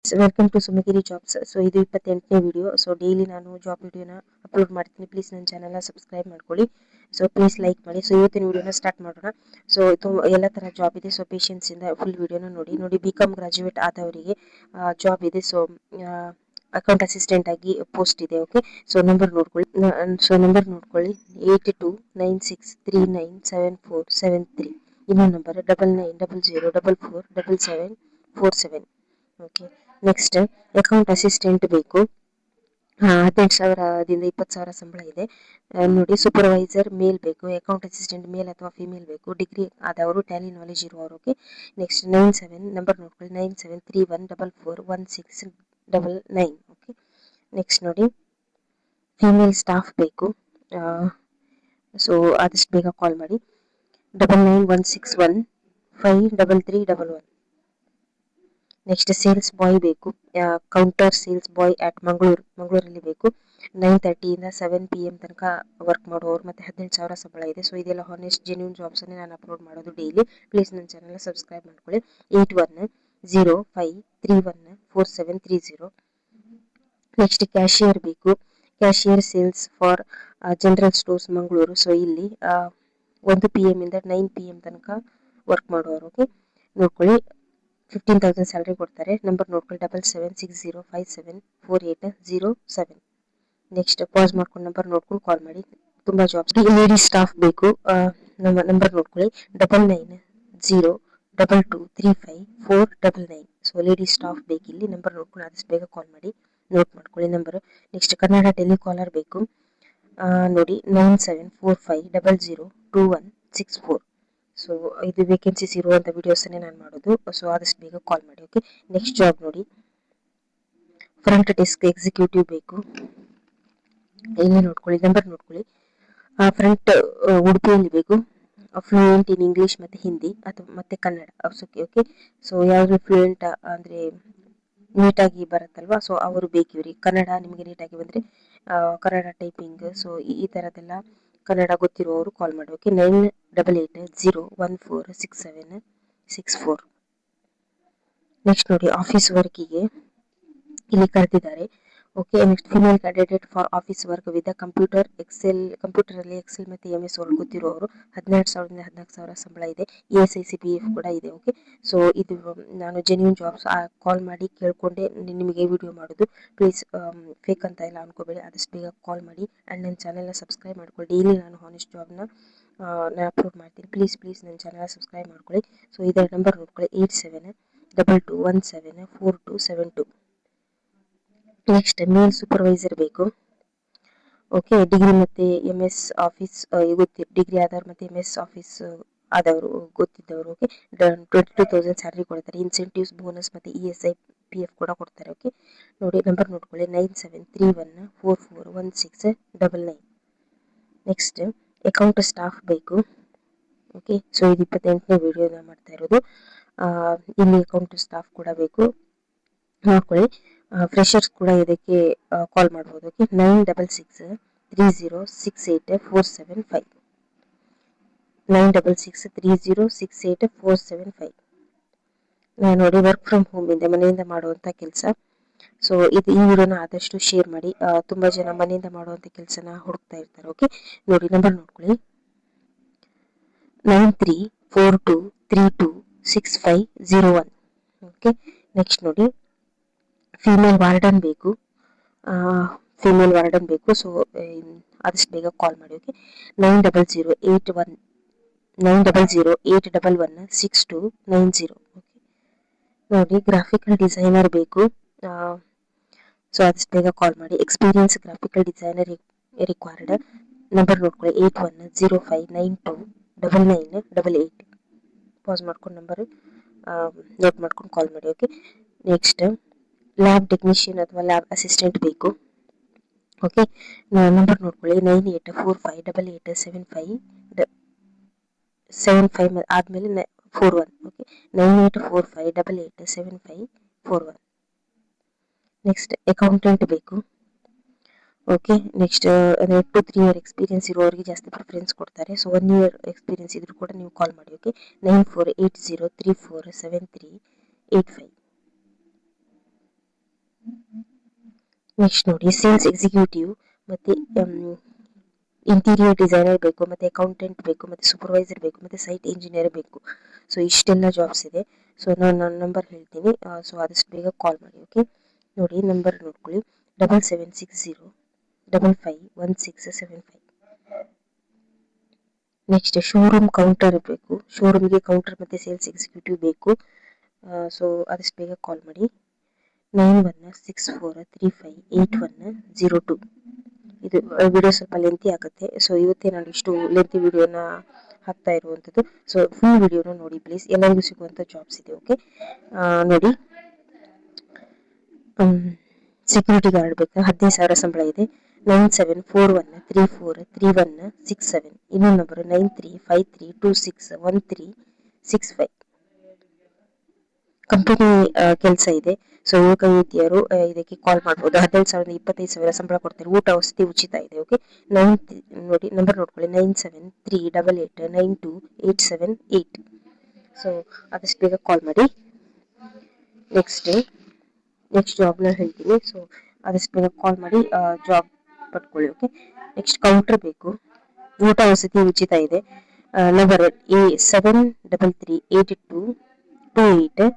Welcome to Sumagiri jobs. So ಇದು 28ನೇ video. So daily ನಾನು ಜಾಬ್ ವಿಡಿಯೋನ ಅಪ್ಲೋಡ್ ಮಾಡ್ತೀನಿ. ಪ್ಲೀಸ್ ನನ್ನ ಚಾನಲ್ನ ಸಬ್ಸ್ಕ್ರೈಬ್ ಮಾಡ್ಕೊಳ್ಳಿ. ಸೊ ಪ್ಲೀಸ್ ಲೈಕ್ ಮಾಡಿ. ಸೊ ಇವತ್ತಿನ ವಿಡಿಯೋನ ಸ್ಟಾರ್ಟ್ ಮಾಡೋಣ. ಸೊ ಎಲ್ಲ ಥರ ಜಾಬ್ ಇದೆ. ಸೊ ಪೇಷನ್ಸಿಂದ ಫುಲ್ ವಿಡಿಯೋನ ನೋಡಿ ಬಿ.ಕಾಮ್ ಗ್ರಾಜ್ಯುಯೇಟ್ ಆದವರಿಗೆ ಜಾಬ್ ಇದೆ. ಸೊ ಅಕೌಂಟ್ ಅಸಿಸ್ಟೆಂಟ್ ಆಗಿ ಪೋಸ್ಟ್ ಇದೆ. ಓಕೆ, ಸೊ ನಂಬರ್ ನೋಡ್ಕೊಳ್ಳಿ. 8296397473. ಇನ್ನೊಂದು number 9900447747. Okay, next account assistant ಬೇಕು. 18,000ದಿಂದ 20,000 ಸಂಬಳ ಇದೆ. ನೋಡಿ, ಸೂಪರ್ವೈಸರ್ ಮೇಲ್ ಬೇಕು. ಅಕೌಂಟ್ ಅಸಿಸ್ಟೆಂಟ್ ಮೇಲ್ ಅಥವಾ ಫಿಮೇಲ್ ಬೇಕು. ಡಿಗ್ರಿ ಆದವರು, ಟ್ಯಾಲಿ ನಾಲೆಜ್ ಇರುವವರು. ಓಕೆ, ನೆಕ್ಸ್ಟ್ 97 ನಂಬರ್ ನೋಡ್ಕೊಳ್ಳಿ. 9731441699. ಓಕೆ, ನೆಕ್ಸ್ಟ್ ನೋಡಿ, ಫಿಮೇಲ್ ಸ್ಟಾಫ್ ಬೇಕು. ಸೊ ಆದಷ್ಟು ಬೇಗ ಕಾಲ್ ಮಾಡಿ. 9916153311. ನೆಕ್ಸ್ಟ್ ಸೇಲ್ಸ್ ಬಾಯ್ ಬೇಕು. ಕೌಂಟರ್ ಸೇಲ್ಸ್ ಬಾಯ್ ಅಟ್ ಮಂಗಳೂರಲ್ಲಿ ಬೇಕು. 9:30 ಇಂದ 7 PM ತನಕ ವರ್ಕ್ ಮಾಡುವವರು, ಮತ್ತೆ 18,000 ಸಂಬಳ ಇದೆ. ಸೊ ಇದೆಲ್ಲ ಹಾನೆಸ್ಟ್ ಜೆನ್ಯೂನ್ ಜಾಬ್ಸ್ ಅನ್ನೇ ನಾನು ಅಪ್ಲೋಡ್ ಮಾಡೋದು ಡೈಲಿ. ಪ್ಲೀಸ್ ನನ್ನ ಚಾನಲ್ ಸಬ್ಸ್ಕ್ರೈಬ್ ಮಾಡ್ಕೊಳ್ಳಿ. 8105314730. ನೆಕ್ಸ್ಟ್ ಕ್ಯಾಶಿಯರ್ ಬೇಕು. Cashier sales for general stores Mangaluru. So ಇಲ್ಲಿ 1 PM ಇಂದ 9 PM ತನಕ ವರ್ಕ್ ಮಾಡುವವರು. ಓಕೆ, ನೋಡ್ಕೊಳ್ಳಿ. 15,000 ಸ್ಯಾಲರಿ ಕೊಡ್ತಾರೆ. ನಂಬರ್ ನೋಡ್ಕೊಳ್ಳಿ. 7760574807. ನೆಕ್ಸ್ಟ್ ಪಾಸ್ ಮಾಡ್ಕೊಂಡು ನಂಬರ್ ನೋಡ್ಕೊಂಡು ಕಾಲ್ ಮಾಡಿ. ತುಂಬಾ ಜಾಬ್ಸ್. ಲೇಡೀಸ್ ಸ್ಟಾಫ್ ಬೇಕು. ನಂಬರ್ ನೋಡ್ಕೊಳ್ಳಿ. 9902235499. ಸೊ ಲೇಡೀಸ್ ಸ್ಟಾಫ್ ಬೇಕು ಇಲ್ಲಿ. ನಂಬರ್ ನೋಡ್ಕೊಂಡು ಆದಷ್ಟು ಬೇಗ ಕಾಲ್ ಮಾಡಿ. ನೋಟ್ ಮಾಡ್ಕೊಳ್ಳಿ ನಂಬರ್. ನೆಕ್ಸ್ಟ್ ಕನ್ನಡ ಟೆಲಿಕಾಲರ್ ಬೇಕು. ನೋಡಿ, 9745002164. ಸೊ ಇದು ವೇಕೆನ್ಸೀಸ್ ಇರುವಂಥ ವಿಡಿಯೋಸನ್ನೇ ನಾನು ಮಾಡೋದು. ಸೊ ಆದಷ್ಟು ಬೇಗ ಕಾಲ್ ಮಾಡಿ. ಓಕೆ, ನೆಕ್ಸ್ಟ್ ಜಾಬ್ ನೋಡಿ, ಫ್ರಂಟ್ ಡೆಸ್ಕ್ ಎಕ್ಸಿಕ್ಯೂಟಿವ್ ಬೇಕು. ಇಲ್ಲಿ ನೋಡ್ಕೊಳ್ಳಿ, ನಂಬರ್ ನೋಡ್ಕೊಳ್ಳಿ. ಫ್ರಂಟ್ ಉಡುಪಿಯಲ್ಲಿ ಬೇಕು. ಫ್ಲೂಯೆಂಟ್ ಇನ್ ಇಂಗ್ಲೀಷ್ ಮತ್ತು ಹಿಂದಿ ಮತ್ತೆ ಕನ್ನಡ. ಓಕೆ, ಸೊ ಯಾರು ಫ್ಲೂಯೆಂಟ್ ಅಂದರೆ ನೀಟಾಗಿ ಬರುತ್ತಲ್ವಾ, ಸೊ ಅವರು ಬೇಕು ಇವ್ರಿಗೆ. ಕನ್ನಡ ನಿಮಗೆ ನೀಟಾಗಿ ಬಂದರೆ ಕನ್ನಡ ಟೈಪಿಂಗ್, ಸೊ ಈ ಥರದ್ದೆಲ್ಲ ಕನ್ನಡ ಗೊತ್ತಿರುವವರು ಕಾಲ್ ಮಾಡಿ. ಓಕೆ, 9880146764. ನೆಕ್ಸ್ಟ್ ನೋಡಿ, ಆಫೀಸ್ ವರ್ಕಿಗೆ ಇಲ್ಲಿ ಕರೆದಿದ್ದಾರೆ. Okay, next female candidate for office work with ಕಂಪ್ಯೂಟರಲ್ಲಿ ಎಕ್ಸೆಲ್ ಮತ್ತು MS ವರ್ಡ್ ಗೊತ್ತಿರುವವರು. 12,000ದಿಂದ 14,000 ಸಂಬಳ ಇದೆ. ESIC PF ಕೂಡ ಇದೆ. ಓಕೆ, ಸೊ ಇದು ನಾನು ಜೆನ್ಯೂನ್ ಜಾಬ್ಸ್. ಕಾಲ್ ಮಾಡಿ ಕೇಳ್ಕೊಂಡೆ ನಿಮಗೆ ವಿಡಿಯೋ ಮಾಡೋದು. ಪ್ಲೀಸ್ ಫೇಕ್ ಅಂತ ಎಲ್ಲ ಅನ್ಕೋಬೇಡಿ. ಆದಷ್ಟು ಬೇಗ ಕಾಲ್ ಮಾಡಿ ಆ್ಯಂಡ್ ನನ್ನ ಚಾನಲ್ನ ಸಬ್ಸ್ಕ್ರೈಬ್ ಮಾಡ್ಕೊಳ್ಳಿ. ಡೈಲಿ ನಾನು ಹಾನೆಸ್ಟ್ ಜಾಬ್ನ ನಾನು ಅಪ್ಲೋಡ್ ಮಾಡ್ತೀನಿ. ಪ್ಲೀಸ್ ನನ್ನ ಚಾನಲ್ ಸಬ್ಸ್ಕ್ರೈಬ್ ಮಾಡ್ಕೊಳ್ಳಿ. ಸೊ ಇದರ ನಂಬರ್ ನೋಡ್ಕೊಳ್ಳಿ. 8722174272. ನೆಕ್ಸ್ಟ್ ಮೇಲ್ ಸೂಪರ್ವೈಸರ್ ಬೇಕು. ಓಕೆ, ಡಿಗ್ರಿ ಮತ್ತು MS ಆಫೀಸ್ ಡಿಗ್ರಿ ಆದವರು ಮತ್ತು MS ಆಫೀಸ್ ಆದವರು ಗೊತ್ತಿದ್ದವರು. ಓಕೆ, 22,000 ಸ್ಯಾಲರಿ ಕೊಡ್ತಾರೆ. ಇನ್ಸೆಂಟಿವ್ಸ್, ಬೋನಸ್ ಮತ್ತು ESI PF ಕೂಡ ಕೊಡ್ತಾರೆ. ಓಕೆ, ನೋಡಿ, ನಂಬರ್ ನೋಡ್ಕೊಳ್ಳಿ. 9731441699. ನೆಕ್ಸ್ಟ್ ಅಕೌಂಟ್ ಸ್ಟಾಫ್ ಬೇಕು. ಓಕೆ, ಸೊ ಇದು 28ನೇ ವಿಡಿಯೋನ ಮಾಡ್ತಾ ಇರೋದು. ಇಲ್ಲಿ ಅಕೌಂಟ್ ಸ್ಟಾಫ್ ಕೂಡ ಬೇಕು. ನೋಡ್ಕೊಳ್ಳಿ, ಫ್ರೆಷರ್ಸ್ ಕೂಡ ಇದಕ್ಕೆ ಕಾಲ್ ಮಾಡ್ಬೋದು. ಓಕೆ, 9663068475. 9663068475. ನೋಡಿ, ವರ್ಕ್ ಫ್ರಮ್ ಹೋಮ್ ಇಂದ, ಮನೆಯಿಂದ ಮಾಡುವಂಥ ಕೆಲಸ. ಸೊ ಈ ವಿಡಿಯೋನ ಆದಷ್ಟು ಶೇರ್ ಮಾಡಿ. ತುಂಬ ಜನ ಮನೆಯಿಂದ ಮಾಡುವಂಥ ಕೆಲಸನ ಹುಡುಕ್ತಾ ಇರ್ತಾರೆ. ಓಕೆ, ನೋಡಿ, ನಂಬರ್ ನೋಡ್ಕೊಳ್ಳಿ. 9342326501. ಓಕೆ, ನೆಕ್ಸ್ಟ್ ನೋಡಿ, ಫೀಮೇಲ್ ವಾರ್ಡನ್ ಬೇಕು. ಸೊ ಆದಷ್ಟು ಬೇಗ ಕಾಲ್ ಮಾಡಿ. ಓಕೆ, 9008116290. ಓಕೆ, ನೋಡಿ, ಗ್ರಾಫಿಕಲ್ ಡಿಸೈನರ್ ಬೇಕು. ಸೊ ಆದಷ್ಟು ಬೇಗ ಕಾಲ್ ಮಾಡಿ. Experience graphical designer required. Number ನೋಡ್ಕೊಳ್ಳಿ. 8105929988. ಪಾಸ್ ಮಾಡ್ಕೊಂಡು ನಂಬರ್ ನೋಟ್ ಮಾಡ್ಕೊಂಡು ಕಾಲ್ ಮಾಡಿ. ಓಕೆ, ನೆಕ್ಸ್ಟ್ ಲ್ಯಾಬ್ ಟೆಕ್ನಿಷಿಯನ್ ಅಥವಾ ಲ್ಯಾಬ್ ಅಸಿಸ್ಟೆಂಟ್ ಬೇಕು. ಓಕೆ, ನಂಬರ್ ನೋಡ್ಕೊಳ್ಳಿ. 9845887575 ಆದಮೇಲೆ 41. ಓಕೆ, 9845887541. ನೆಕ್ಸ್ಟ್ ಅಕೌಂಟೆಂಟ್ ಬೇಕು. Okay, next 2 to 3 year experience ಇರೋರಿಗೆ ಜಾಸ್ತಿ ಪ್ರಿಫರೆನ್ಸ್ ಕೊಡ್ತಾರೆ. ಸೊ 1 year ಎಕ್ಸ್ಪೀರಿಯನ್ಸ್ ಇದ್ರೂ ಕೂಡ ನೀವು ಕಾಲ್ ಮಾಡಿ. ಓಕೆ, 9480347385. ನೆಕ್ಸ್ಟ್ ನೋಡಿ ಸೇಲ್ಸ್ ಎಕ್ಸಿಕ್ಯೂಟಿವ್ ಮತ್ತು ಇಂಟೀರಿಯರ್ ಡಿಸೈನರ್ ಬೇಕು, ಮತ್ತು ಅಕೌಂಟೆಂಟ್ ಬೇಕು, ಮತ್ತು ಸೂಪರ್ವೈಸರ್ ಬೇಕು, ಮತ್ತು ಸೈಟ್ ಇಂಜಿನಿಯರ್ ಬೇಕು. ಸೊ ಇಷ್ಟೆಲ್ಲ ಜಾಬ್ಸ್ ಇದೆ. ಸೊ ನಾನು ನಂಬರ್ ಹೇಳ್ತೀನಿ, ಸೊ ಆದಷ್ಟು ಬೇಗ ಕಾಲ್ ಮಾಡಿ. ಓಕೆ, ನೋಡಿ ನಂಬರ್ ನೋಡ್ಕೊಳ್ಳಿ, 7760551675. ನೆಕ್ಸ್ಟ್ ಶೋರೂಮ್ ಕೌಂಟರ್ ಬೇಕು, ಶೋರೂಮ್ಗೆ ಕೌಂಟರ್ ಮತ್ತು ಸೇಲ್ಸ್ ಎಕ್ಸಿಕ್ಯೂಟಿವ್ ಬೇಕು. ಸೊ ಆದಷ್ಟು ಬೇಗ ಕಾಲ್ ಮಾಡಿ. 9164358102. ಇದು ವಿಡಿಯೋ ಸ್ವಲ್ಪ ಲೆಂತಿ ಆಗುತ್ತೆ. ಸೊ ಇವತ್ತೇ ನಾನು ಇಷ್ಟು ಲೆಂತಿ ವಿಡಿಯೋನ ಹಾಕ್ತಾ ಇರುವಂಥದ್ದು. ಸೊ ಫುಲ್ ವಿಡಿಯೋನ ನೋಡಿ ಪ್ಲೀಸ್, ಎಲ್ಲರಿಗೂ ಸಿಗುವಂಥ ಜಾಬ್ಸ್ ಇದೆ. ಓಕೆ, ನೋಡಿ ಸೆಕ್ಯೂರಿಟಿ ಗಾರ್ಡ್ ಬೇಕು, 15,000 ಸಂಬಳ ಇದೆ. 9741343167. ಇನ್ನೊಂದು ನಂಬರು 9353261365. ಕಂಪನಿ ಕೆಲಸ ಇದೆ. ಸೊ ಯುವಕ ಯುವತಿಯರು ಇದಕ್ಕೆ ಕಾಲ್ ಮಾಡ್ಬೋದು. 15,000 25,000 ಸಂಬಳ ಕೊಡ್ತಾರೆ, ಊಟ ವಸತಿ ಉಚಿತ ಇದೆ. ಓಕೆ, ನೋಡಿ ನಂಬರ್ ನೋಡ್ಕೊಳ್ಳಿ, 9738892878. ಸೊ ಆದಷ್ಟು ಬೇಗ ಕಾಲ್ ಮಾಡಿ. ನೆಕ್ಸ್ಟ್ ಜಾಬ್ನ ಹೇಳ್ತೀನಿ. ಸೊ ಆದಷ್ಟು ಬೇಗ ಕಾಲ್ ಮಾಡಿ ಜಾಬ್ ಪಡ್ಕೊಳ್ಳಿ. ಓಕೆ, ನೆಕ್ಸ್ಟ್ ಕೌಂಟರ್ ಬೇಕು, ಊಟ ವಸತಿ ಉಚಿತ ಇದೆ. Number A7338228111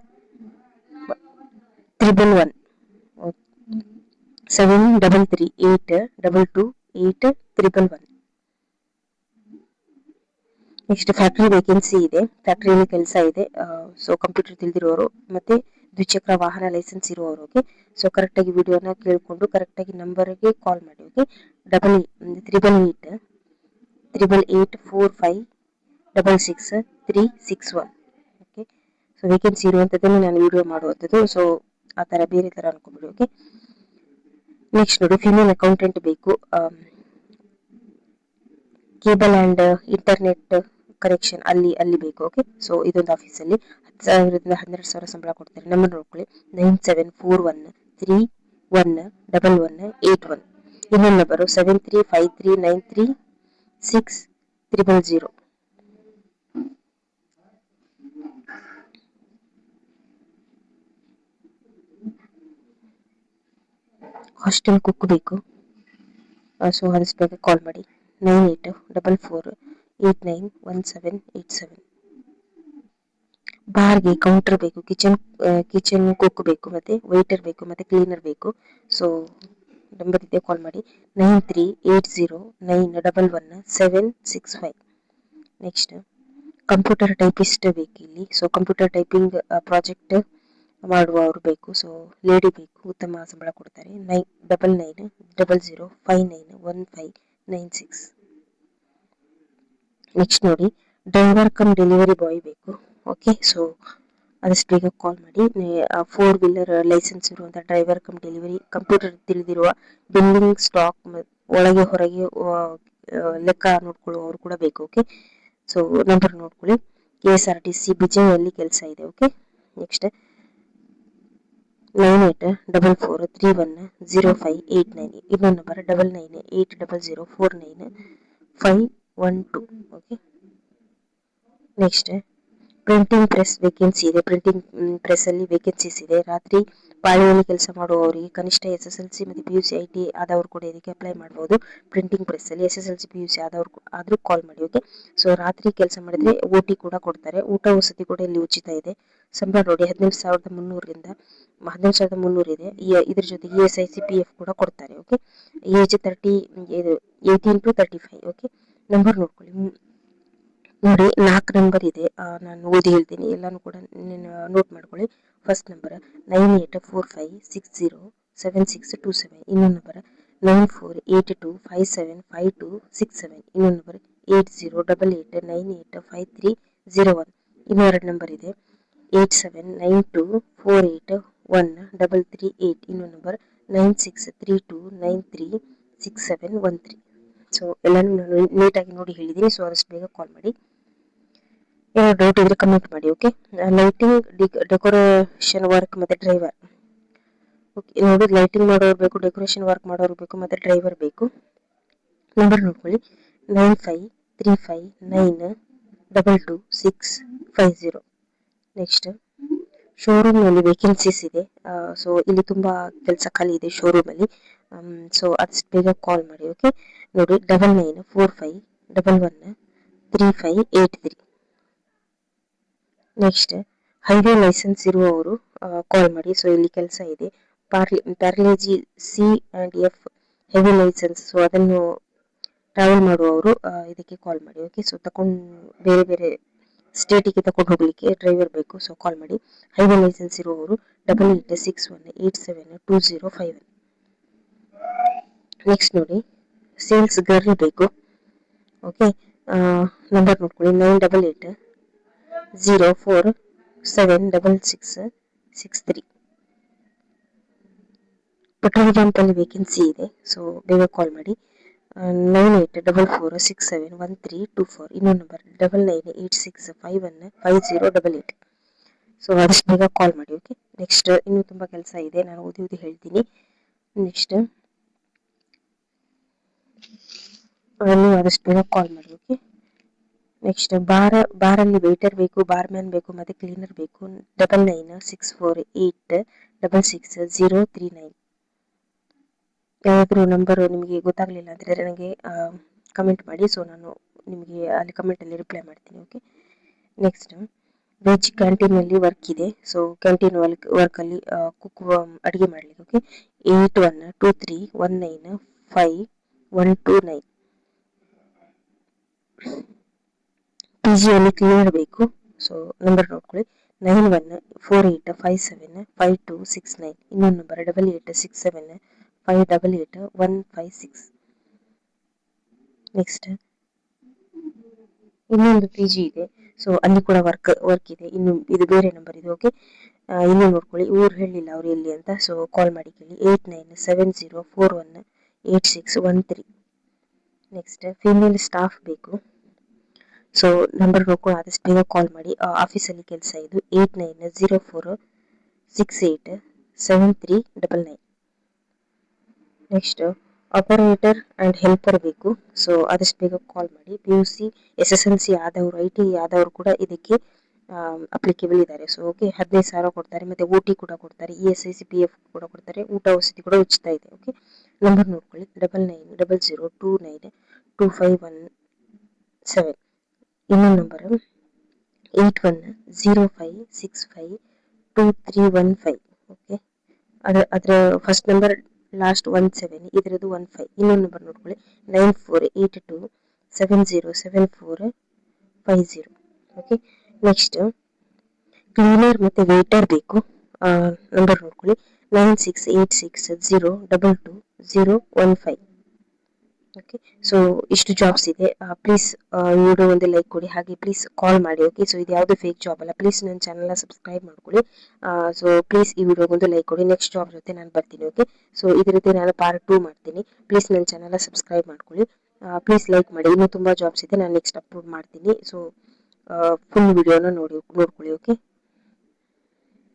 7338228111. Next factory vacancy ಇದೆ, ಫ್ಯಾಕ್ಟ್ರಿಯಲ್ಲಿ ಕೆಲಸ ಇದೆ. ಸೊ ಕಂಪ್ಯೂಟರ್ ತಿಳಿದಿರೋರು ಮತ್ತೆ ದ್ವಿಚಕ್ರ ವಾಹನ ಲೈಸೆನ್ಸ್ ಇರುವವರು. ಓಕೆ, ಸೊ ಕರೆಕ್ಟಾಗಿ ವಿಡಿಯೋನ ಕೇಳಿಕೊಂಡು ಕರೆಕ್ಟಾಗಿ ನಂಬರ್ಗೆ ಕಾಲ್ ಮಾಡಿ. ಓಕೆ, 888845666361. ಓಕೆ, ಸೊ ವೇಕೆನ್ಸಿ ಇರುವಂಥದ್ದನ್ನು ನಾನು ವಿಡಿಯೋ ಮಾಡುವಂಥದ್ದು. ಸೊ ಆ ಥರ ಬೇರೆ ಥರ ಅನ್ಕೊಂಬಿಡಿ. ಓಕೆ, ನೆಕ್ಸ್ಟ್ ನೋಡಿ ಫಿಮೇಲ್ ಅಕೌಂಟೆಂಟ್ ಬೇಕು, ಕೇಬಲ್ ಆ್ಯಂಡ್ ಇಂಟರ್ನೆಟ್ ಕನೆಕ್ಷನ್ ಅಲ್ಲಿ ಬೇಕು. ಓಕೆ, ಸೊ ಇದೊಂದು ಆಫೀಸಲ್ಲಿ 10,000ರಿಂದ 12,000 ಸಂಬಳ ಕೊಡ್ತಾರೆ. ನಂಬರ್ ನೋಡ್ಕೊಳ್ಳಿ, 9741311181. ಇನ್ನೊಂದು ನಂಬರು 7353936000. ಹಾಸ್ಟೆಲ್ ಕುಕ್ ಬೇಕು. ಸೊ ಆದಷ್ಟು ಬೇಗ ಕಾಲ್ ಮಾಡಿ, 9844891787. ಬಾರ್ಗೆ ಕೌಂಟರ್ ಬೇಕು, ಕಿಚನ್ ಕುಕ್ ಬೇಕು, ಮತ್ತೆ ವೇಟರ್ ಬೇಕು, ಮತ್ತೆ ಕ್ಲೀನರ್ ಬೇಕು. ಸೊ ನಂಬರ್ ಇದೆ, ಕಾಲ್ ಮಾಡಿ, 9380911765. ನೆಕ್ಸ್ಟ್ ಕಂಪ್ಯೂಟರ್ ಟೈಪಿಸ್ಟ್ ಬೇಕು ಇಲ್ಲಿ. ಸೊ ಕಂಪ್ಯೂಟರ್ ಟೈಪಿಂಗ್ ಪ್ರಾಜೆಕ್ಟ್ ಮಾಡುವವರು ಬೇಕು. ಸೊ ಲೇಡಿ ಬೇಕು, ಉತ್ತಮ ಸಂಬಳ ಕೊಡ್ತಾರೆ. 9990591596. ನೆಕ್ಸ್ಟ್ ನೋಡಿ ಡ್ರೈವರ್ ಕಮ್ ಡೆಲಿವರಿ ಬಾಯ್ ಬೇಕು. ಓಕೆ, ಸೊ ಆದಷ್ಟು ಬೇಗ ಕಾಲ್ ಮಾಡಿ. 4 ವೀಲರ್ ಲೈಸೆನ್ಸ್ ಇರುವಂಥ ಡ್ರೈವರ್ ಕಮ್ ಡೆಲಿವರಿ, ಕಂಪ್ಯೂಟರ್ ತಿಳಿದಿರುವ, ಬಿಲ್ಲಿಂಗ್, ಸ್ಟಾಕ್ ಒಳಗೆ ಹೊರಗೆ ಲೆಕ್ಕ ನೋಡ್ಕೊಳ್ಳುವವರು ಕೂಡ ಬೇಕು. ಓಕೆ, ಸೊ ನಂಬರ್ ನೋಡ್ಕೊಳ್ಳಿ, KSRTC ಬಿಜೆಯಲ್ಲಿ ಕೆಲಸ ಇದೆ. Okay, next 9844310589. ಇನ್ನೊಂದು number 9980049512. Okay, next printing press vacancy ಇದೆ. ಪ್ರಿಂಟಿಂಗ್ ಪ್ರೆಸ್ ಅಲ್ಲಿ ವೇಕೆನ್ಸೀಸ್ ಇದೆ. ರಾತ್ರಿ ಪಾಳಿಯಲ್ಲಿ ಕೆಲಸ ಮಾಡುವವರಿಗೆ ಕನಿಷ್ಠ SSLC ಮತ್ತು PUC IT ಆದವರು ಕೂಡ ಇದಕ್ಕೆ ಅಪ್ಲೈ ಮಾಡಬಹುದು. ಪ್ರಿಂಟಿಂಗ್ ಪ್ರೆಸ್ ಅಲ್ಲಿ SSLC PUC ಆದವರು ಆದ್ರೂ ಕಾಲ್ ಮಾಡಿ. ಓಕೆ, ಸೊ ರಾತ್ರಿ ಕೆಲಸ ಮಾಡಿದ್ರೆ OT ಕೂಡ ಕೊಡ್ತಾರೆ, ಊಟ ವಸತಿ ಕೂಡ ಇಲ್ಲಿ ಉಚಿತ ಇದೆ. ಸಂಬಳ ನೋಡಿ 17,300 ಇದೆ. ಇದ್ರ ಜೊತೆಗೆ ESI CPF ಕೂಡ ಕೊಡ್ತಾರೆ. Okay, age 18 to 35. Okay, number ನೋಡ್ಕೊಳ್ಳಿ, ನೋಡಿ 4 ನಂಬರ್ ಇದೆ, ನಾನು ಓದಿ ಹೇಳ್ತೀನಿ, ಎಲ್ಲಾನು ಕೂಡ ನೋಟ್ ಮಾಡ್ಕೊಳ್ಳಿ. First number 9845607627. ಇನ್ನೊಂದು ನಂಬರ್ 9482575267. ಇನ್ನೊಂದು ನಂಬರ್ 8088985301. ಇನ್ನೂ 2 ನಂಬರ್ ಇದೆ, 8792481338. ಇನ್ನೊಂದು ನಂಬರ್ 9632936713. ಸೊ ಎಲ್ಲಾನು ನೀಟಾಗಿ ನೋಡಿ ಹೇಳಿದ್ದೀನಿ. ಸೊ ಆದಷ್ಟು ಬೇಗ ಕಾಲ್ ಮಾಡಿ. ಏನೋ ಡೌಟ್ ಇದ್ರೆ ಕಮೆಂಟ್ ಮಾಡಿ. ಓಕೆ, ಲೈಟಿಂಗ್, ಡೆಕೋರೇಷನ್ ವರ್ಕ್ ಮತ್ತೆ ಡ್ರೈವರ್. ಓಕೆ, ನೋಡಿ ಲೈಟಿಂಗ್ ಮಾಡೋರು ಬೇಕು, ಡೆಕೋರೇಷನ್ ವರ್ಕ್ ಮಾಡೋರು ಬೇಕು, ಮತ್ತೆ ಡ್ರೈವರ್ ಬೇಕು. ನಂಬರ್ ನೋಡ್ಕೊಳ್ಳಿ, 9535922650. ನೆಕ್ಸ್ಟ್ ಶೋರೂಮ್ ನಲ್ಲಿ ವೇಕೆನ್ಸೀಸ್ ಇದೆ. ಸೊ ಇಲ್ಲಿ ತುಂಬಾ ಕೆಲಸ ಖಾಲಿ ಇದೆ ಶೋರೂಮ್ ಅಲ್ಲಿ. ಸೊ ಅಷ್ಟು ಬೇಗ ಕಾಲ್ ಮಾಡಿ. ಓಕೆ, ನೋಡಿ 9945113583. ನೆಕ್ಸ್ಟ್, ಹೈವೇ ಲೈಸೆನ್ಸ್ ಇರುವವರು ಕಾಲ್ ಮಾಡಿ. ಸೊ ಇಲ್ಲಿ ಕೆಲಸ ಇದೆ. ಪ್ಯಾರಲೇಜಿ C&F ಹೆವಿ ಲೈಸೆನ್ಸ್, ಸೊ ಅದನ್ನು ಟ್ರಾವೆಲ್ ಮಾಡುವವರು ಇದಕ್ಕೆ ಕಾಲ್ ಮಾಡಿ. ಓಕೆ, ಸೊ ಬೇರೆ ಬೇರೆ ಸ್ಟೇಟಿಗೆ ತಗೊಂಡು ಹೋಗ್ಲಿಕ್ಕೆ ಡ್ರೈವರ್ ಬೇಕು. ಸೊ ಕಾಲ್ ಮಾಡಿ. ಹೈವೇ ಲೈಸೆನ್ಸ್ ಇರುವವರು 8861872051. ನೆಕ್ಸ್ಟ್ ನೋಡಿ, ಸೇಲ್ಸ್ ಗರ್ಲ್ ಬೇಕು. ಓಕೆ, ನಂಬರ್ ನೋಡ್ಕೊಳ್ಳಿ 9800476663. ಪೆಟ್ರೋಲ್ ಬಂಕ್ ಅಲ್ಲಿ ವೇಕೆನ್ಸಿ ಇದೆ. ಸೊ ಬೇಗ ಕಾಲ್ ಮಾಡಿ. 9844671324. ಇನ್ನೊಂದು ನಂಬರ್ 9986515088. ಸೊ ಆದಷ್ಟು ಬೇಗ ಕಾಲ್ ಮಾಡಿ. ಓಕೆ, ನೆಕ್ಸ್ಟ್ ಇನ್ನೂ ತುಂಬಾ ಕೆಲಸ ಇದೆ, ನಾನು ಓದಿ ಹೇಳ್ತೀನಿ. ನೆಕ್ಸ್ಟ್ ನೀವು ಆದಷ್ಟು ಬೇಗ ಕಾಲ್ ಮಾಡಿ. ಓಕೆ, ನೆಕ್ಸ್ಟ್ ಬಾರಲ್ಲಿ ವೇಟರ್ ಬೇಕು, ಬಾರ್ಮ್ಯಾನ್ ಬೇಕು, ಮತ್ತೆ ಕ್ಲೀನರ್ ಬೇಕು. 9964866039. ಯಾವ್ದಾದ್ರು ನಂಬರ್ ನಿಮಗೆ ಗೊತ್ತಾಗ್ಲಿಲ್ಲ ಅಂದ್ರೆ ನನಗೆ ಕಮೆಂಟ್ ಮಾಡಿ. ಸೊ ನಾನು ನಿಮಗೆ ಅಲ್ಲಿ ಕಮೆಂಟ್ ಅಲ್ಲಿ ರಿಪ್ಲೈ ಮಾಡ್ತೀನಿ. ಓಕೆ, ನೆಕ್ಸ್ಟ್ ವೆಜ್ ಕ್ಯಾಂಟೀನ್ ಅಲ್ಲಿ ವರ್ಕ್ ಇದೆ. ಸೊ ಕ್ಯಾಂಟೀನ್ ವರ್ಕ್ ಅಲ್ಲಿ ಕುಕ್ ಅಡಿಗೆ ಮಾಡ್ಲಿಕ್ಕೆ. ಓಕೆ, 8123195129. PG ಅಲ್ಲಿ ಕ್ಲೀನರ್ ಬೇಕು. ಸೊ ನಂಬರ್ ನೋಡ್ಕೊಳ್ಳಿ 9148575269. ಇನ್ನೊಂದು ನಂಬರ್ 8867588156. ನೆಕ್ಸ್ಟ್ ಇನ್ನೊಂದು PG ಇದೆ. ಸೊ ಅಲ್ಲಿ ಕೂಡ ವರ್ಕ್ ಇದೆ. ಇನ್ನು ಇದು ಬೇರೆ ನಂಬರ್ ಇದೆ. ಓಕೆ, ಇನ್ನು ನೋಡ್ಕೊಳ್ಳಿ. ಊರು ಹೇಳಿಲ್ಲ ಅವ್ರು ಎಲ್ಲಿ ಅಂತ. ಸೊ ಕಾಲ್ ಮಾಡಿ ಕೇಳಿ 8970418613. ನೆಕ್ಸ್ಟ್ ಫೀಮೇಲ್ ಸ್ಟಾಫ್ ಬೇಕು. ಸೊ ನಂಬರ್ ನೋಡ್ಕೊಂಡು ಆದಷ್ಟು ಬೇಗ ಕಾಲ್ ಮಾಡಿ. ಆಫೀಸಲ್ಲಿ ಕೆಲಸ ಇದು 8904687399. ನೆಕ್ಸ್ಟ್ ಆಪರೇಟರ್ ಅಂಡ್ ಹೆಲ್ಪರ್ ಬೇಕು. ಸೊ ಆದಷ್ಟು ಬೇಗ ಕಾಲ್ ಮಾಡಿ. PUC SSLC ಆದವರು, IT ಆದವರು ಕೂಡ ಇದಕ್ಕೆ ಅಪ್ಲಿಕೇಬಲ್ ಇದ್ದಾರೆ. ಸೊ ಓಕೆ, 15,000 ಕೊಡ್ತಾರೆ, ಮತ್ತೆ OT ಕೂಡ ಕೊಡ್ತಾರೆ, ESIC PF ಕೂಡ ಕೊಡ್ತಾರೆ, ಊಟ ವಸತಿ ಕೂಡ ಉಚಿತ ಇದೆ. ಓಕೆ, ನಂಬರ್ ನೋಡ್ಕೊಳ್ಳಿ 9900292517. ಇನ್ನೊಂದು ನಂಬರ್ 8105652315. ಓಕೆ, ಅದರ ಫಸ್ಟ್ ನಂಬರ್ ಲಾಸ್ಟ್ 17, ಇದರದ್ದು 15. ಇನ್ನೊಂದು ನಂಬರ್ ನೋಡ್ಕೊಳ್ಳಿ 9482707450. ಓಕೆ, ನೆಕ್ಸ್ಟ್ ಕ್ಲೀನರ್ ಮತ್ತೆ ವೇಟರ್ ಬೇಕು. ನಂಬರ್ ನೋಡ್ಕೊಳ್ಳಿ 9686022015. ಓಕೆ, ಸೊ ಇಷ್ಟು ಜಾಬ್ಸ್ ಇದೆ. ಪ್ಲೀಸ್ ವಿಡಿಯೋ ಒಂದು ಲೈಕ್ ಕೊಡಿ, ಹಾಗೆ ಪ್ಲೀಸ್ ಕಾಲ್ ಮಾಡಿ. ಓಕೆ, ಸೊ ಇದು ಯಾವುದು ಫೇಕ್ ಜಾಬ್ ಅಲ್ಲ. ಪ್ಲೀಸ್ ನನ್ನ ಚಾನಲ್ನ ಸಬ್ಸ್ಕ್ರೈಬ್ ಮಾಡ್ಕೊಳ್ಳಿ. ಸೊ ಪ್ಲೀಸ್ ಈ ವಿಡಿಯೋಗೊಂದು ಲೈಕ್ ಕೊಡಿ. ನೆಕ್ಸ್ಟ್ ಜಾಬ್ ಜೊತೆ ನಾನು ಬರ್ತೀನಿ. ಓಕೆ, ಸೊ ಇದ್ರ ಜೊತೆ ನಾನು ಪಾರ್ಟ್ 2 ಮಾಡ್ತೀನಿ. ಪ್ಲೀಸ್ ನನ್ನ ಚಾನಲ್ನ ಸಬ್ಸ್ಕ್ರೈಬ್ ಮಾಡ್ಕೊಳ್ಳಿ. ಪ್ಲೀಸ್ ಲೈಕ್ ಮಾಡಿ. ಇನ್ನೂ ತುಂಬ ಜಾಬ್ಸ್ ಇದೆ, ನಾನು ನೆಕ್ಸ್ಟ್ ಅಪ್ಲೋಡ್ ಮಾಡ್ತೀನಿ. ಸೊ ಫುಲ್ ವಿಡಿಯೋನ ನೋಡ್ಕೊಳ್ಳಿ. ಓಕೆ.